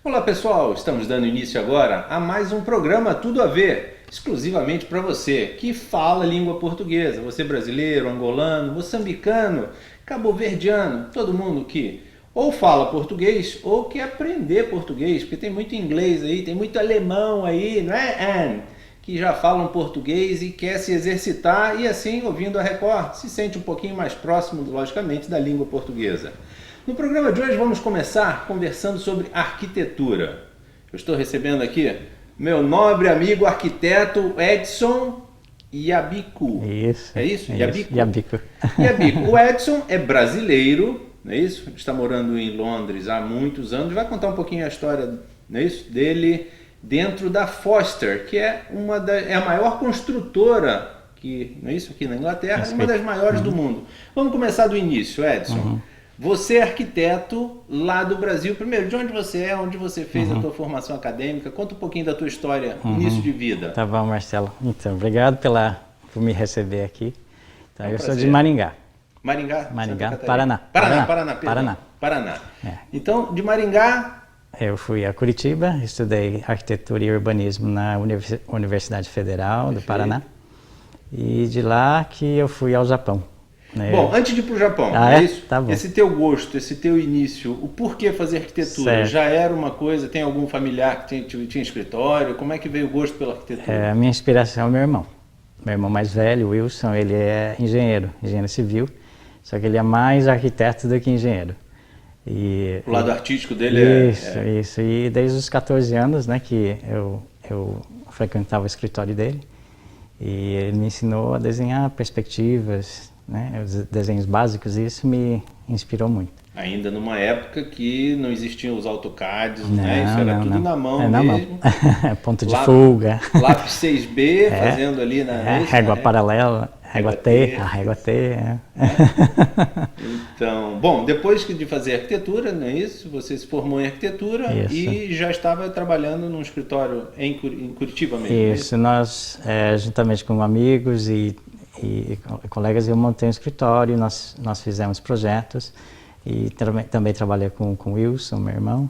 Olá pessoal, estamos dando início agora a mais um programa Tudo a Ver, exclusivamente para você que fala língua portuguesa, você brasileiro, angolano, moçambicano, cabo-verdiano, todo mundo que ou fala português ou quer aprender português, porque tem muito inglês aí, tem muito alemão aí, não é, Anne? Que já falam português e quer se exercitar e assim, ouvindo a Record, se sente um pouquinho mais próximo, logicamente, da língua portuguesa. No programa de hoje vamos começar conversando sobre arquitetura. Eu estou recebendo aqui meu nobre amigo arquiteto Edson Yabiku. Isso. É isso? Yabiku. Yabiku. Yabiku. O Edson é brasileiro, não é isso? Está morando em Londres há muitos anos. Vai contar um pouquinho a história, não é isso? Dele dentro da Foster, que é a maior construtora que, não é isso? Aqui na Inglaterra, uma das maiores do mundo. Vamos começar do início, Edson. Você é arquiteto lá do Brasil. Primeiro, de onde você é, onde você fez a tua formação acadêmica? Conta um pouquinho da tua história, início de vida. Tá bom, Marcelo. Então, obrigado por me receber aqui. Então, eu sou de Maringá, Paraná. Paraná. É. Então, de Maringá... Eu fui a Curitiba, estudei arquitetura e urbanismo na Universidade Federal do Paraná. E de lá que eu fui ao Japão. Bom, antes de ir para o Japão, isso? Tá bom. Esse teu gosto, esse teu início, o porquê fazer arquitetura? Certo. Já era uma coisa, tem algum familiar que tinha escritório? Como é que veio o gosto pela arquitetura? A minha inspiração é o meu irmão. Meu irmão mais velho, o Wilson, ele é engenheiro civil, só que ele é mais arquiteto do que engenheiro. O lado artístico dele Isso. E desde os 14 anos, né, que eu frequentava o escritório dele, e ele me ensinou a desenhar perspectivas, né, os desenhos básicos, e isso me inspirou muito. Ainda numa época que não existiam os AutoCADs, né? Isso era tudo na mão mesmo. Ponto de fuga. Lápis 6B, fazendo ali régua paralela, régua T. Então, bom, depois de fazer arquitetura, não é isso? Você se formou em arquitetura e já estava trabalhando num escritório em Curitiba mesmo? Isso, nós, juntamente com amigos e colegas, eu montei um escritório, nós fizemos projetos e também trabalhei com o Wilson, meu irmão.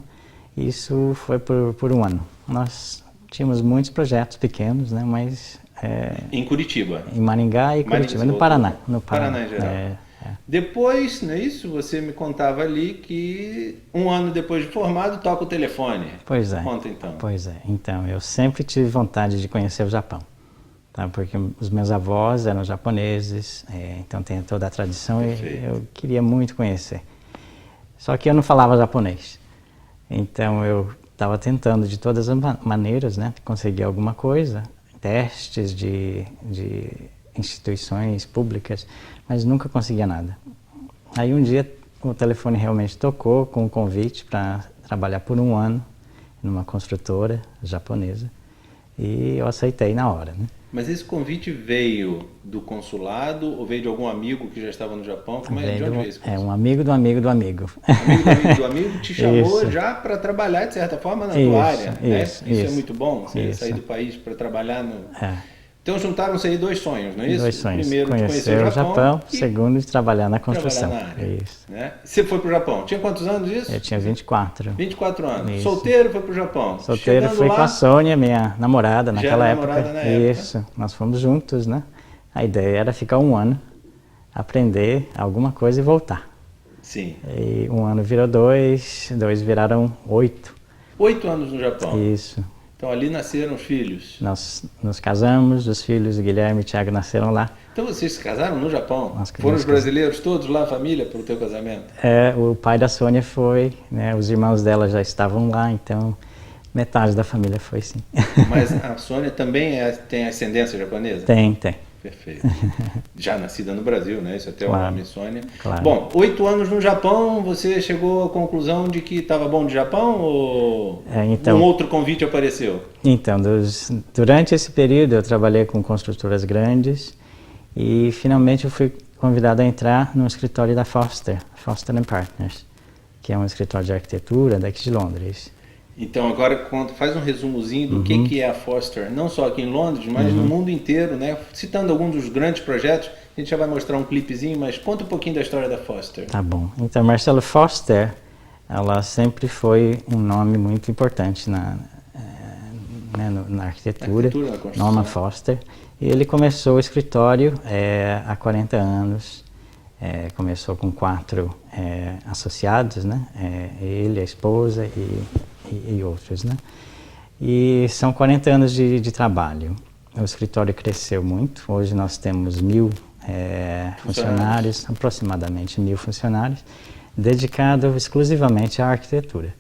Isso foi por um ano. Nós tínhamos muitos projetos pequenos, né, mas... em Curitiba? Em Maringá e Curitiba, no Paraná. No Paraná em geral. Depois, não é isso? Você me contava ali que um ano depois de formado toca o telefone. Pois é. Conta então. Pois é. Então, eu sempre tive vontade de conhecer o Japão. Tá, porque os meus avós eram japoneses, então tem toda a tradição e eu queria muito conhecer. Só que eu não falava japonês, então eu estava tentando de todas as maneiras, né, conseguir alguma coisa, testes de instituições públicas, mas nunca conseguia nada. Aí um dia o telefone realmente tocou com um convite para trabalhar por um ano numa construtora japonesa e eu aceitei na hora, né? Mas esse convite veio do consulado ou veio de algum amigo que já estava no Japão? De onde veio esse convite? Um amigo do amigo do amigo. Do amigo te chamou já para trabalhar, de certa forma, na tua área. Isso é muito bom, você sair do país para trabalhar no... Então juntaram-se aí dois sonhos, não é isso? Dois sonhos. Primeiro, conhecer o Japão segundo, de trabalhar na construção. Trabalhar na área, isso. Né? Você foi para o Japão, tinha quantos anos isso? Eu tinha 24. 24 anos. Isso. Solteiro, foi para o Japão? Solteiro, fui com a Sônia, minha namorada naquela época. Na época. Isso, nós fomos juntos, né? A ideia era ficar um ano, aprender alguma coisa e voltar. Sim. E um ano virou dois viraram 8. 8 anos no Japão? Isso. Então ali nasceram os filhos? Nós nos casamos, os filhos, o Guilherme e o Thiago, nasceram lá. Então vocês se casaram no Japão? Foram os brasileiros todos lá, a família, para o teu casamento? O pai da Sônia foi, né, os irmãos dela já estavam lá, então metade da família foi, sim. Mas a Sônia também tem ascendência japonesa? Tem. Perfeito. Já nascida no Brasil, né? Isso até o nome Sônia. Claro. Bom, 8 anos no Japão, você chegou à conclusão de que estava bom de Japão ou um outro convite apareceu? Então, durante esse período eu trabalhei com construtoras grandes e finalmente eu fui convidado a entrar no escritório da Foster Partners, que é um escritório de arquitetura daqui de Londres. Então agora faz um resumozinho do que é a Foster, não só aqui em Londres, mas no mundo inteiro, né? Citando alguns dos grandes projetos, a gente já vai mostrar um clipezinho, mas conta um pouquinho da história da Foster. Tá bom. Então, Marcelo, Foster ela sempre foi um nome muito importante na arquitetura, na Norman Foster. E ele começou o escritório há 40 anos, começou com 4 associados, né? Ele, a esposa e outros, né? E são 40 anos de trabalho. O escritório cresceu muito, hoje nós temos 1000 funcionários, aproximadamente 1000 funcionários, dedicados exclusivamente à arquitetura.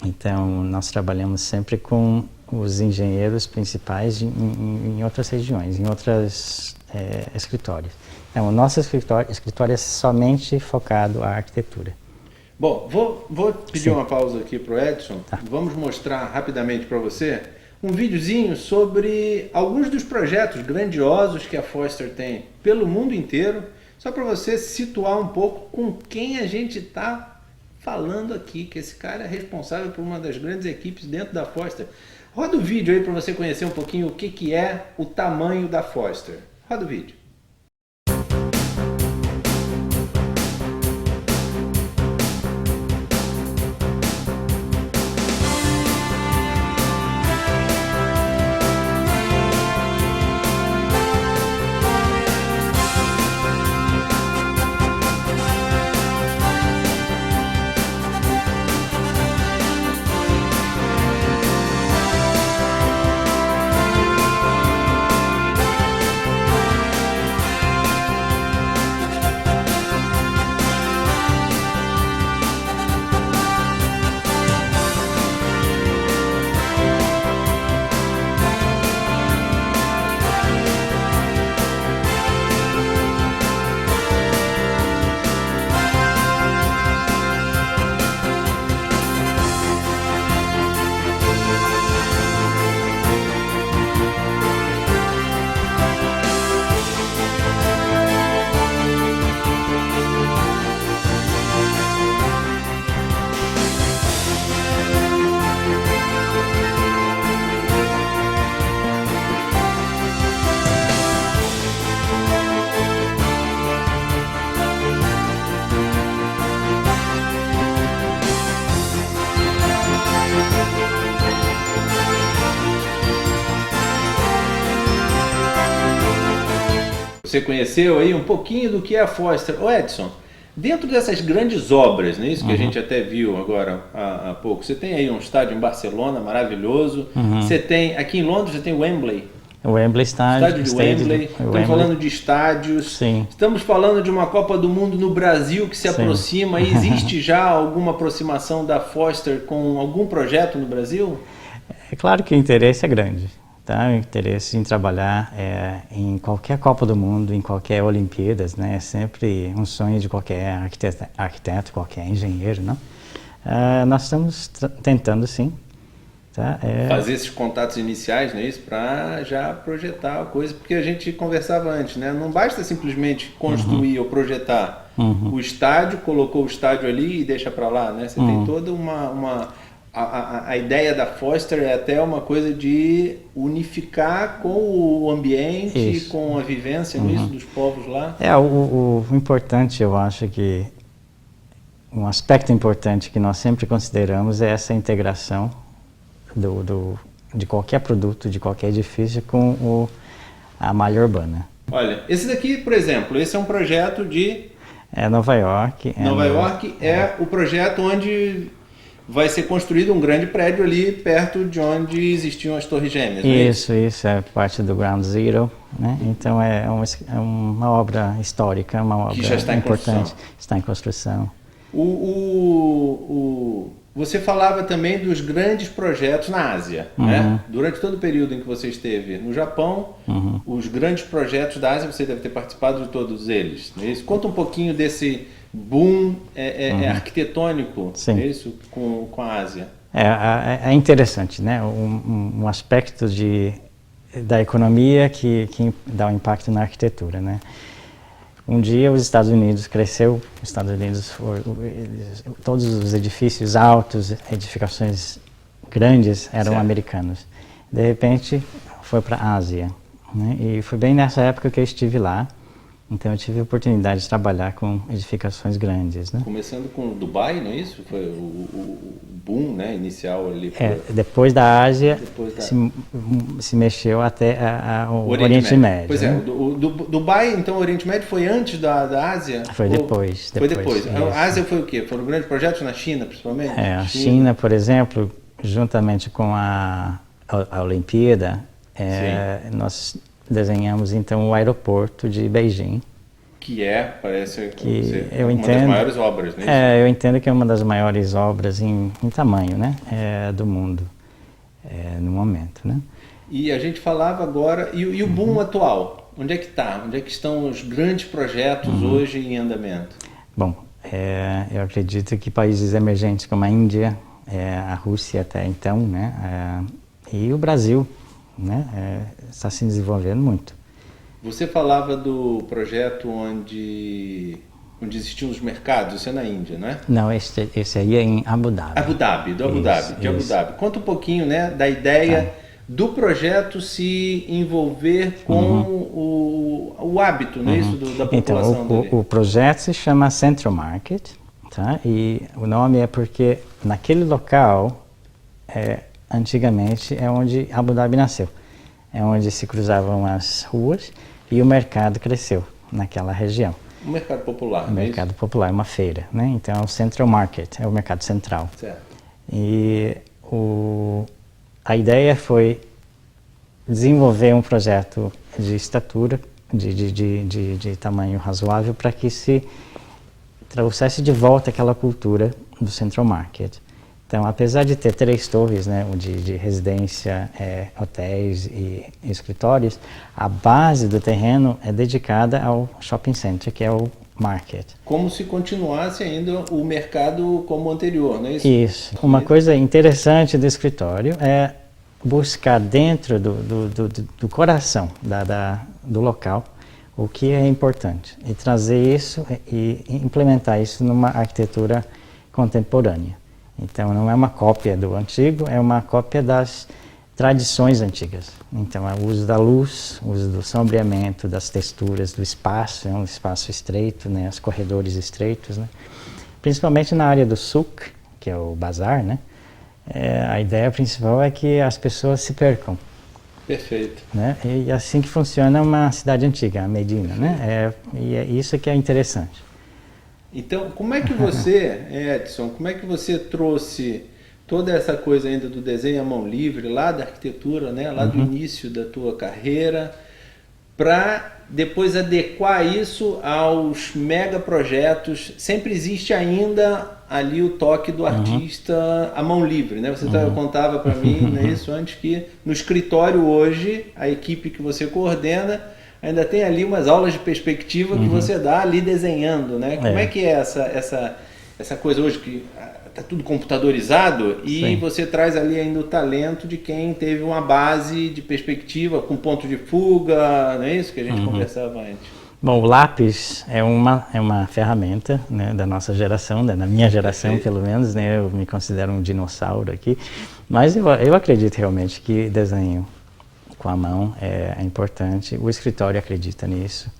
Então, nós trabalhamos sempre com os engenheiros principais em outras regiões, em outros escritórios. Então, o nosso escritório é somente focado à arquitetura. Bom, vou pedir uma pausa aqui para o Edson. Tá. Vamos mostrar rapidamente para você um videozinho sobre alguns dos projetos grandiosos que a Foster tem pelo mundo inteiro, só para você situar um pouco com quem a gente está falando aqui, que esse cara é responsável por uma das grandes equipes dentro da Foster. Roda o vídeo aí para você conhecer um pouquinho o que é o tamanho da Foster. Roda o vídeo. Você conheceu aí um pouquinho do que é a Foster. Ô Edson, dentro dessas grandes obras, né, isso que a gente até viu agora há pouco, você tem aí um estádio em Barcelona maravilhoso, você tem, aqui em Londres, você tem o Wembley. O Wembley Estádio de Wembley. Estamos falando de estádios. Sim. Estamos falando de uma Copa do Mundo no Brasil que se aproxima. E existe já alguma aproximação da Foster com algum projeto no Brasil? É claro que o interesse é grande. Tá? O interesse em trabalhar em qualquer Copa do Mundo, em qualquer Olimpíadas, né? É sempre um sonho de qualquer arquiteto, qualquer engenheiro, não? Nós estamos tentando, sim. Tá? Fazer esses contatos iniciais, não é isso? Para já projetar a coisa, porque a gente conversava antes, né? Não basta simplesmente construir ou projetar o estádio, colocou o estádio ali e deixa para lá, né? Você tem toda a ideia da Foster é até uma coisa de unificar com o ambiente, com a vivência dos povos lá. O importante, eu acho que um aspecto importante que nós sempre consideramos é essa integração de qualquer produto, de qualquer edifício com a malha urbana. Olha, esse daqui, por exemplo, esse é um projeto de... Nova York. Nova York é o projeto onde vai ser construído um grande prédio ali perto de onde existiam as Torres Gêmeas. Isso é parte do Ground Zero, né? Então é uma obra histórica, uma obra já está importante. Está em construção. Você falava também dos grandes projetos na Ásia, né? Durante todo o período em que você esteve no Japão, os grandes projetos da Ásia, você deve ter participado de todos eles. Não é isso? Conta um pouquinho desse boom arquitetônico, é isso, com a Ásia. É interessante, né? Um aspecto da economia que dá um impacto na arquitetura, né? Um dia os Estados Unidos cresceu, todos os edifícios altos, edificações grandes eram americanos. De repente foi para a Ásia, né? E foi bem nessa época que eu estive lá, Então eu tive a oportunidade de trabalhar com edificações grandes, né? Começando com Dubai, não é isso? Foi o boom, né, inicial ali. Depois da Ásia, depois da... Se mexeu até o Oriente Médio. Pois né? o Dubai, então o Oriente Médio foi antes da Ásia? Foi depois. Foi depois. A Ásia foi o quê? Foram grandes projetos na China, principalmente? A China, por exemplo, juntamente com a Olimpíada, nós desenhamos então o aeroporto de Beijing. Que parece que uma das maiores obras, né? Eu entendo que é uma das maiores obras em tamanho, né? Do mundo, no momento, né? E a gente falava agora, e o boom atual? Onde é que está? Onde é que estão os grandes projetos hoje em andamento? Bom, eu acredito que países emergentes como a Índia, a Rússia até então, né? E o Brasil, né? Está se desenvolvendo muito. Você falava do projeto onde existiam os mercados, isso é na Índia, não é? Não, esse aí é em Abu Dhabi. Abu Dhabi. Abu Dhabi. Conta um pouquinho, né, da ideia do projeto se envolver com o hábito, não é isso, da população. Então, o projeto se chama Central Market, tá? E o nome é porque naquele local, antigamente, é onde Abu Dhabi nasceu. É onde se cruzavam as ruas e o mercado cresceu naquela região. O mercado popular, O mercado popular, uma feira, né? Então, é o Central Market, é o mercado central. Certo. E a ideia foi desenvolver um projeto de estatura, de tamanho razoável, para que se trouxesse de volta aquela cultura do Central Market. Então, apesar de ter 3 torres, né, de residência, hotéis e escritórios, a base do terreno é dedicada ao shopping center, que é o market. Como se continuasse ainda o mercado como anterior, não é isso? Isso. Uma coisa interessante do escritório é buscar dentro do coração do local o que é importante e trazer isso e implementar isso numa arquitetura contemporânea. Então, não é uma cópia do antigo, é uma cópia das tradições antigas. Então, é o uso da luz, o uso do sombreamento, das texturas, do espaço, é um espaço estreito, né, os corredores estreitos, né? Principalmente na área do souk, que é o bazar, né? A ideia principal é que as pessoas se percam. Perfeito. Né? E assim que funciona uma cidade antiga, a Medina, né? E é isso que é interessante. Então, como é que você, Edson, como é que você trouxe toda essa coisa ainda do desenho à mão livre, lá da arquitetura, né, lá do início da tua carreira, para depois adequar isso aos mega projetos? Sempre existe ainda ali o toque do artista à mão livre, né? Você contava para mim, né, isso antes, que no escritório hoje, a equipe que você coordena ainda tem ali umas aulas de perspectiva que você dá ali desenhando, né? Como é que é essa coisa hoje que está tudo computadorizado e Sim. você traz ali ainda o talento de quem teve uma base de perspectiva com ponto de fuga, não é isso que a gente conversava antes? Bom, o lápis é uma ferramenta, né, da nossa geração, né, da minha geração pelo menos, né? Eu me considero um dinossauro aqui, mas eu acredito realmente que desenho com a mão é importante. O escritório acredita nisso,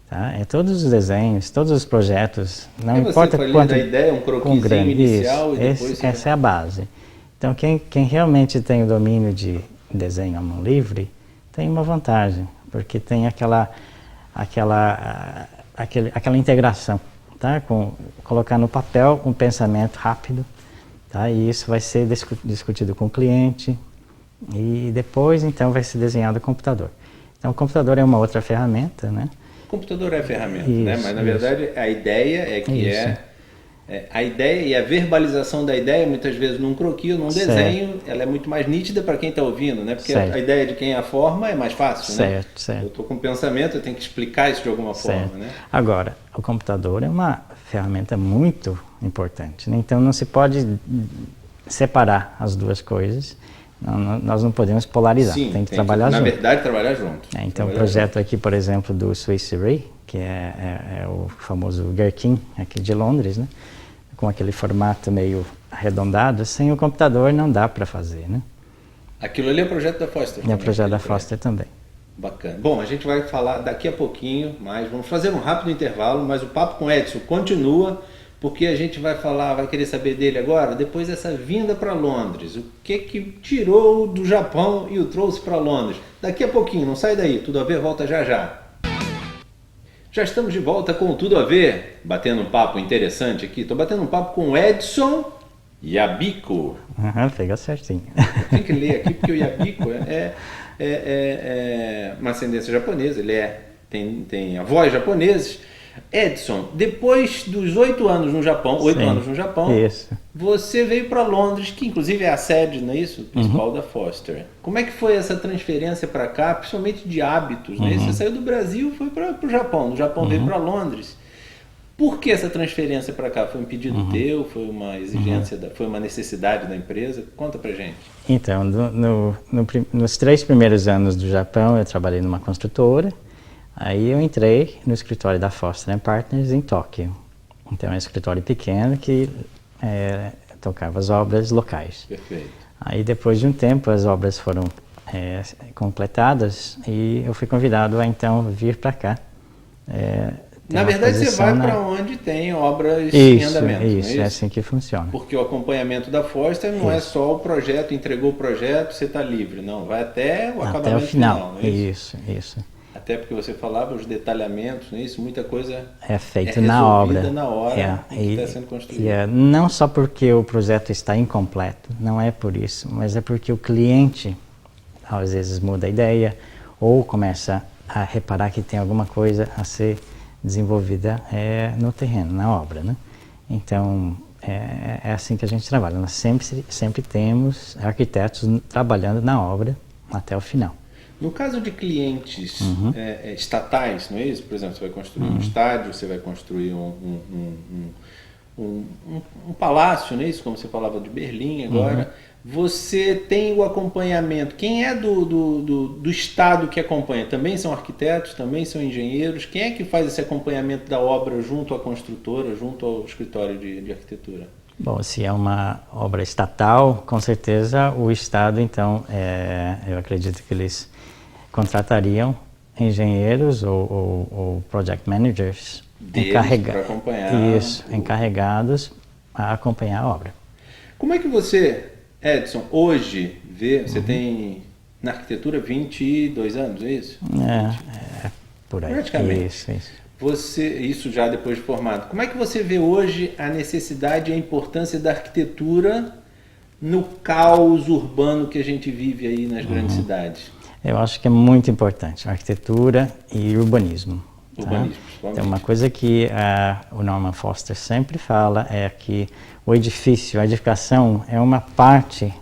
tá? Todos os desenhos, todos os projetos, não importa quanto, da ideia, um croquisinho inicial e depois essa é a base. Então quem realmente tem o domínio de desenho à mão livre tem uma vantagem, porque tem aquela integração, tá? Colocar no papel um pensamento rápido, tá? E isso vai ser discutido com o cliente. E depois, então, vai ser desenhado o computador. Então, o computador é uma outra ferramenta, né? O computador é ferramenta, né? Mas, na verdade, a ideia é que a ideia e a verbalização da ideia, muitas vezes, num croquis ou num desenho, ela é muito mais nítida para quem está ouvindo, né? Porque a ideia de quem a forma é mais fácil, né? Certo. Eu estou com pensamento, eu tenho que explicar isso de alguma forma, né? Agora, o computador é uma ferramenta muito importante, né? Então, não se pode separar as duas coisas. Nós não podemos polarizar, tem que trabalhar junto. Na verdade, trabalhar junto. Então, o projeto aqui, por exemplo, do Swiss Re, que é o famoso Gherkin, aqui de Londres, né? Com aquele formato meio arredondado, sem o computador não dá para fazer, né? Aquilo ali é o projeto da Foster. É o projeto da Foster também. Bacana. Bom, a gente vai falar daqui a pouquinho, mas vamos fazer um rápido intervalo, mas o papo com o Edson continua, porque a gente vai falar, vai querer saber dele agora, depois dessa vinda para Londres. O que tirou do Japão e o trouxe para Londres? Daqui a pouquinho, não sai daí, Tudo a Ver volta já já. Já estamos de volta com o Tudo a Ver, batendo um papo interessante aqui. Estou batendo um papo com o Edson Yabiko. Pega certinho. Tem que ler aqui porque o Yabiko é uma ascendência japonesa, ele tem avós japoneses. Edson, depois dos 8 anos no Japão, isso. Você veio para Londres, que inclusive é a sede, não é isso? Principal da Foster. Como é que foi essa transferência para cá, principalmente de hábitos? Né? Você saiu do Brasil e foi para o Japão, do Japão veio para Londres. Por que essa transferência para cá? Foi um pedido teu? Foi uma exigência, foi uma necessidade da empresa? Conta pra gente. Então, nos 3 primeiros anos do Japão, eu trabalhei numa construtora. Aí eu entrei no escritório da Foster & Partners em Tóquio. Então é um escritório pequeno que tocava as obras locais. Perfeito. Aí depois de um tempo as obras foram completadas e eu fui convidado a então vir para cá. Na verdade, você vai para onde tem obras em andamento. Isso, é assim que funciona. Porque o acompanhamento da Foster não é só o projeto, entregou o projeto, você está livre. Não, vai até o acabamento até o final. Não é isso? Isso. Até porque você falava os detalhamentos, não é isso? Muita coisa é feita na hora. Na hora que está sendo construído. Não só porque o projeto está incompleto, não é por isso, mas é porque o cliente às vezes muda a ideia ou começa a reparar que tem alguma coisa a ser desenvolvida no terreno, na obra, né? Então, é assim que a gente trabalha. Nós sempre temos arquitetos trabalhando na obra até o final. No caso de clientes estatais, não é isso? Por exemplo, você vai construir um estádio, você vai construir um palácio, não é isso? Como você falava de Berlim agora. Você tem o acompanhamento. Quem é do estado que acompanha? Também são arquitetos, também são engenheiros? Quem é que faz esse acompanhamento da obra junto à construtora, junto ao escritório de arquitetura? Bom, se é uma obra estatal, com certeza o estado, então, eu acredito que eles contratariam engenheiros ou project managers encarregados a acompanhar a obra. Como é que você, Edson, hoje vê, você tem na arquitetura 22 anos, é isso? Por aí. Praticamente. Isso. Isso já depois de formado. Como é que você vê hoje a necessidade e a importância da arquitetura no caos urbano que a gente vive aí nas grandes cidades? Eu acho que é muito importante, arquitetura e urbanismo. Urbanismo, Então, uma coisa que o Norman Foster sempre fala é que o edifício, a edificação é uma parte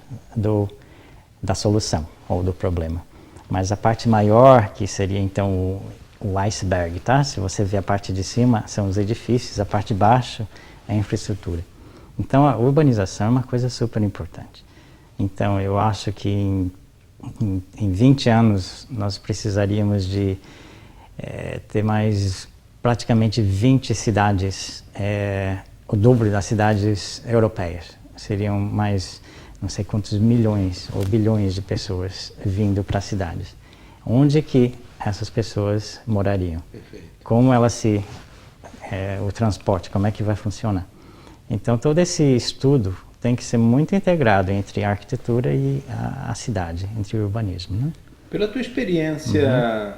da solução ou do problema. Mas a parte maior, que seria então o iceberg, tá? Se você vê a parte de cima, são os edifícios, a parte de baixo é a infraestrutura. Então, a urbanização é uma coisa super importante. Então, eu acho que em 20 anos nós precisaríamos de ter mais praticamente 20 cidades, o dobro das cidades europeias. Seriam mais não sei quantos milhões ou bilhões de pessoas vindo para as cidades. Onde que essas pessoas morariam? Perfeito. Como o transporte, como é que vai funcionar? Então todo esse estudo tem que ser muito integrado entre a arquitetura e a cidade, entre o urbanismo, né? Pela tua experiência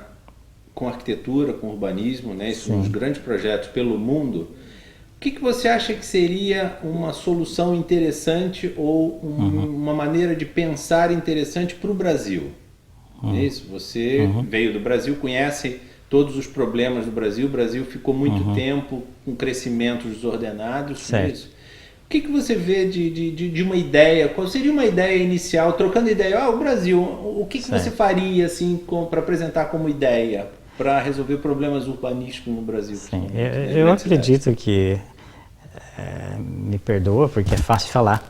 com arquitetura, com urbanismo, né, nos grandes projetos pelo mundo, o que você acha que seria uma solução interessante ou uma maneira de pensar interessante para o Brasil? É isso? Você veio do Brasil, conhece todos os problemas do Brasil. O Brasil ficou muito tempo com crescimentos desordenados. É isso? O que você vê de uma ideia? Qual seria uma ideia inicial? Trocando ideia, o Brasil, o que você faria assim, para apresentar como ideia para resolver problemas urbanísticos no Brasil? Sim, eu acredito que, me perdoa porque é fácil falar.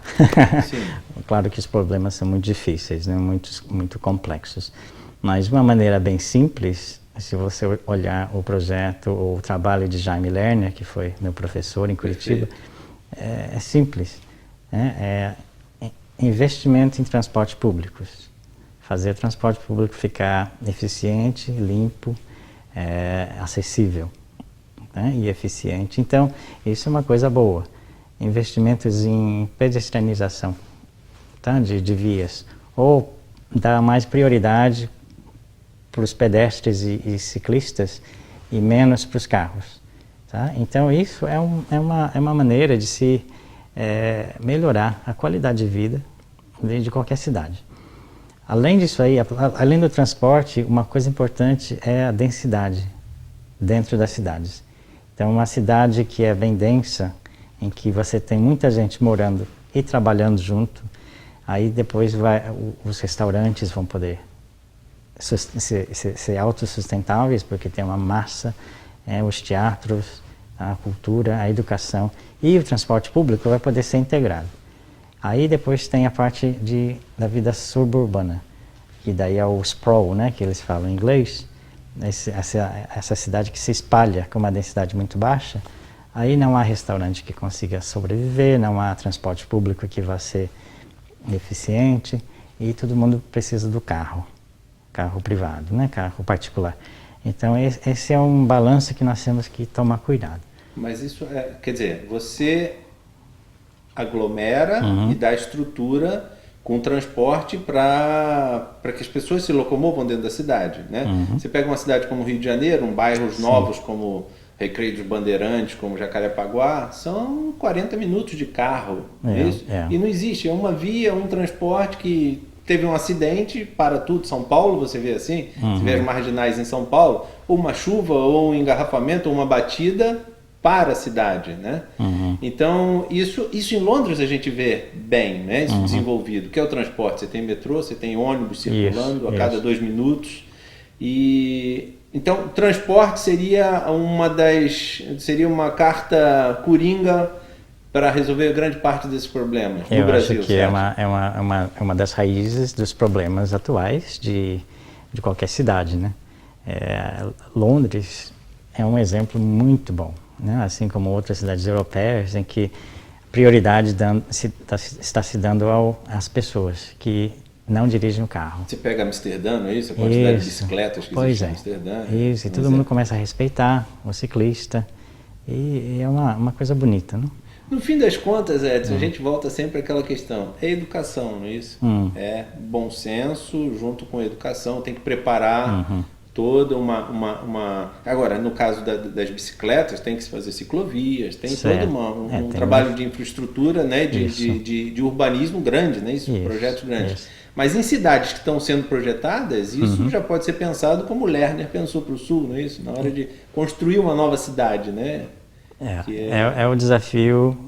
Sim. Claro que os problemas são muito difíceis, né? muito complexos. Mas de uma maneira bem simples, se você olhar o projeto ou o trabalho de Jaime Lerner, que foi meu professor em Curitiba, é simples. Investimento em transportes públicos. fazer o transporte público ficar eficiente, limpo, acessível, né, e eficiente. Então, isso é uma coisa boa. Investimentos em pedestrianização, tá, de vias, ou dar mais prioridade para os pedestres e ciclistas e menos para os carros. Tá? Então, isso é uma maneira de se melhorar a qualidade de vida de qualquer cidade. Além disso aí, além do transporte, uma coisa importante é a densidade dentro das cidades. Então, uma cidade que é bem densa, em que você tem muita gente morando e trabalhando junto, aí depois os restaurantes vão poder ser autossustentáveis, porque tem uma massa, os teatros, a cultura, a educação e o transporte público vai poder ser integrado. Aí depois tem a parte da vida suburbana, que daí é o sprawl, né, que eles falam em inglês, essa cidade que se espalha com uma densidade muito baixa. Aí não há restaurante que consiga sobreviver, não há transporte público que vá ser eficiente e todo mundo precisa do carro privado, né? Carro particular. Então esse é um balanço que nós temos que tomar cuidado. Mas isso quer dizer, você aglomera e dá estrutura com transporte para que as pessoas se locomovam dentro da cidade, né? Você pega uma cidade como Rio de Janeiro, bairros novos como Recreio dos Bandeirantes, como Jacarepaguá, são 40 minutos de carro, isso? E não existe, é uma via, um transporte que teve um acidente, para tudo. São Paulo, você vê assim, você vê as marginais em São Paulo, ou uma chuva, ou um engarrafamento, ou uma batida para a cidade, né? Então, isso em Londres a gente vê bem, né? Isso desenvolvido, que é o transporte. Você tem metrô, você tem ônibus circulando a cada 2 minutos. Então, transporte seria uma carta coringa para resolver grande parte desses problemas no Brasil. Eu acho que é uma das raízes dos problemas atuais de qualquer cidade, né? Londres é um exemplo muito bom, né? Assim como outras cidades europeias, em que prioridade está se dando às pessoas que não dirigem o carro. Você pega Amsterdã, não é isso? A quantidade de bicicletas que existe em Amsterdã. Isso, e todo mundo começa a respeitar o ciclista, e é uma coisa bonita, não? No fim das contas, Edson, a gente volta sempre àquela questão. É educação, não é isso? É bom senso junto com a educação. Tem que preparar toda uma... Agora, no caso das bicicletas, tem que se fazer ciclovias, tem todo um trabalho de infraestrutura, né? de urbanismo grande, né? Projetos grandes. Mas em cidades que estão sendo projetadas, isso já pode ser pensado como o Lerner pensou para o Sul, não é isso? Na hora de construir uma nova cidade, né? É o desafio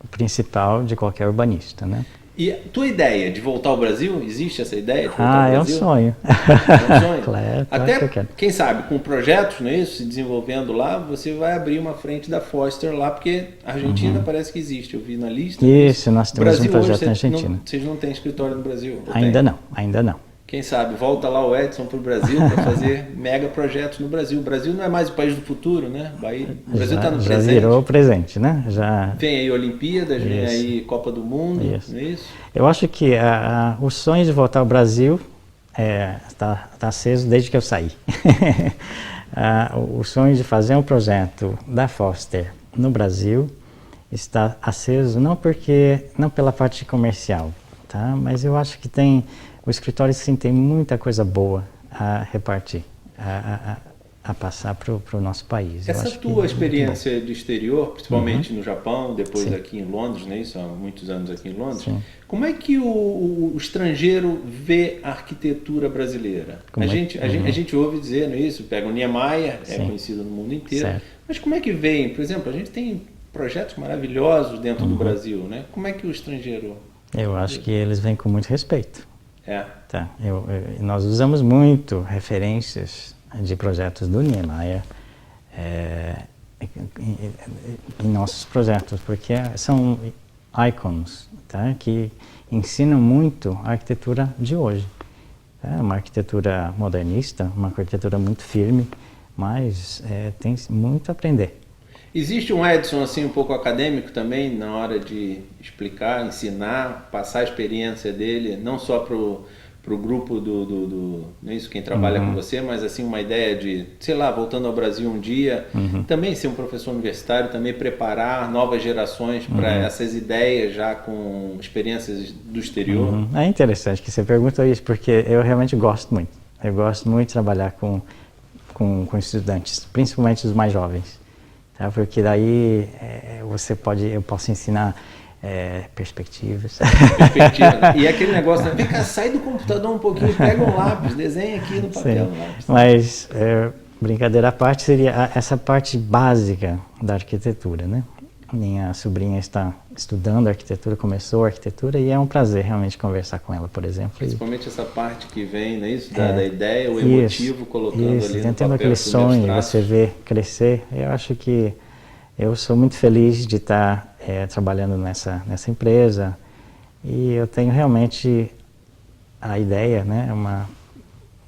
principal de qualquer urbanista, né? E a tua ideia de voltar ao Brasil, existe essa ideia de voltar ao Brasil? É um sonho. É um sonho? Claro, até, que eu quero. Quem sabe, com projetos, não é isso, se desenvolvendo lá, você vai abrir uma frente da Foster lá, porque a Argentina parece que existe, eu vi na lista. Isso, nós temos um projeto na Argentina. Vocês não têm escritório no Brasil? Ainda não. Quem sabe, volta lá o Edson para o Brasil para fazer mega projetos no Brasil. O Brasil não é mais o país do futuro, né? O Brasil está no presente. Já virou presente, né? Vem aí Olimpíadas, vem aí Copa do Mundo, não é isso? Eu acho que o sonho de voltar ao Brasil está aceso desde que eu saí. O sonho de fazer um projeto da Foster no Brasil está aceso não pela parte comercial, tá? Mas eu acho que o escritório sim tem muita coisa boa a repartir, a passar para o nosso país. Essa tua experiência de exterior, principalmente no Japão, depois aqui em Londres, né? Isso há muitos anos aqui em Londres, como é que o estrangeiro vê a arquitetura brasileira? A gente ouve dizer, não é isso? Pega o Niemeyer, é conhecido no mundo inteiro, mas como é que vê? Por exemplo, a gente tem projetos maravilhosos dentro do Brasil, né? Como é que o estrangeiro... Eu acho que eles vêm com muito respeito. Tá. Nós usamos muito referências de projetos do Niemeyer em nossos projetos, porque são icons, tá? Que ensinam muito a arquitetura de hoje. Uma arquitetura modernista, uma arquitetura muito firme, mas tem muito a aprender. Existe um Edson assim um pouco acadêmico também na hora de explicar, ensinar, passar a experiência dele, não só para pro grupo não é isso, quem trabalha com você, mas assim, uma ideia de, sei lá, voltando ao Brasil um dia, também ser um professor universitário, também preparar novas gerações para essas ideias já com experiências do exterior? É interessante que você pergunta isso, porque eu realmente gosto muito. Eu gosto muito de trabalhar com estudantes, principalmente os mais jovens, tá? Porque daí eu posso ensinar perspectivas. Perspectiva. E aquele negócio, né? Vem cá, sai do computador um pouquinho, pega um lápis, desenha aqui no papel. No lápis. Mas, brincadeira à parte, seria essa parte básica da arquitetura, né? Minha sobrinha está estudando arquitetura, começou a arquitetura e é um prazer realmente conversar com ela, por exemplo. Principalmente essa parte que vem, não é isso? Da ideia, o emotivo, colocando ali no papel. Tendo aquele sonho, você vê crescer. Eu acho que eu sou muito feliz de estar trabalhando nessa empresa e eu tenho realmente a ideia, né?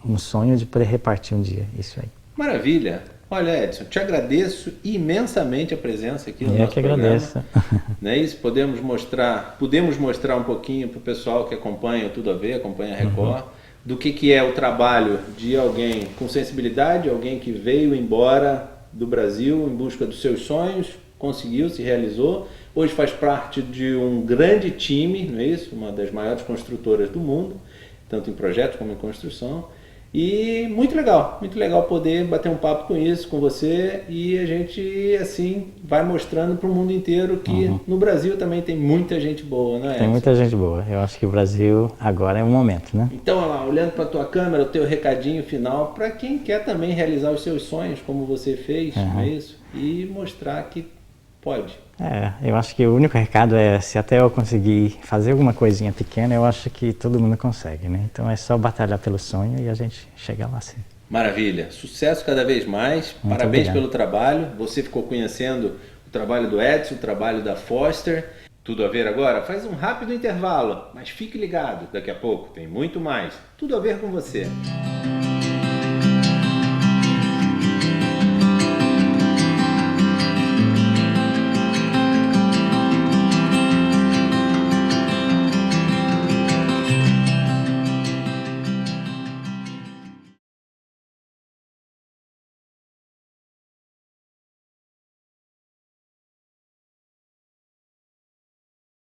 Um sonho de poder repartir um dia isso aí. Maravilha! Olha, Edson, te agradeço imensamente a presença aqui no nosso programa. Eu que agradeço. Não é isso? Podemos mostrar um pouquinho para o pessoal que acompanha o Tudo a Ver, acompanha a Record, do que é o trabalho de alguém com sensibilidade, alguém que veio embora do Brasil em busca dos seus sonhos, conseguiu, se realizou, hoje faz parte de um grande time, não é isso? Uma das maiores construtoras do mundo, tanto em projetos como em construção. E muito legal poder bater um papo com você e a gente assim vai mostrando para o mundo inteiro que no Brasil também tem muita gente boa, não é? Tem muita gente boa. Eu acho que o Brasil agora é o momento, né? Então, olha lá, olhando para a tua câmera, o teu recadinho final para quem quer também realizar os seus sonhos, como você fez, não é isso? E mostrar que pode. Eu acho que o único recado é, se até eu conseguir fazer alguma coisinha pequena, eu acho que todo mundo consegue, né? Então é só batalhar pelo sonho e a gente chega lá sim. Maravilha, sucesso cada vez mais, Muito parabéns obrigado. pelo trabalho, você ficou conhecendo o trabalho do Edson, o trabalho da Foster. Tudo a Ver agora? Faz um rápido intervalo, mas fique ligado, daqui a pouco tem muito mais. Tudo a Ver com você.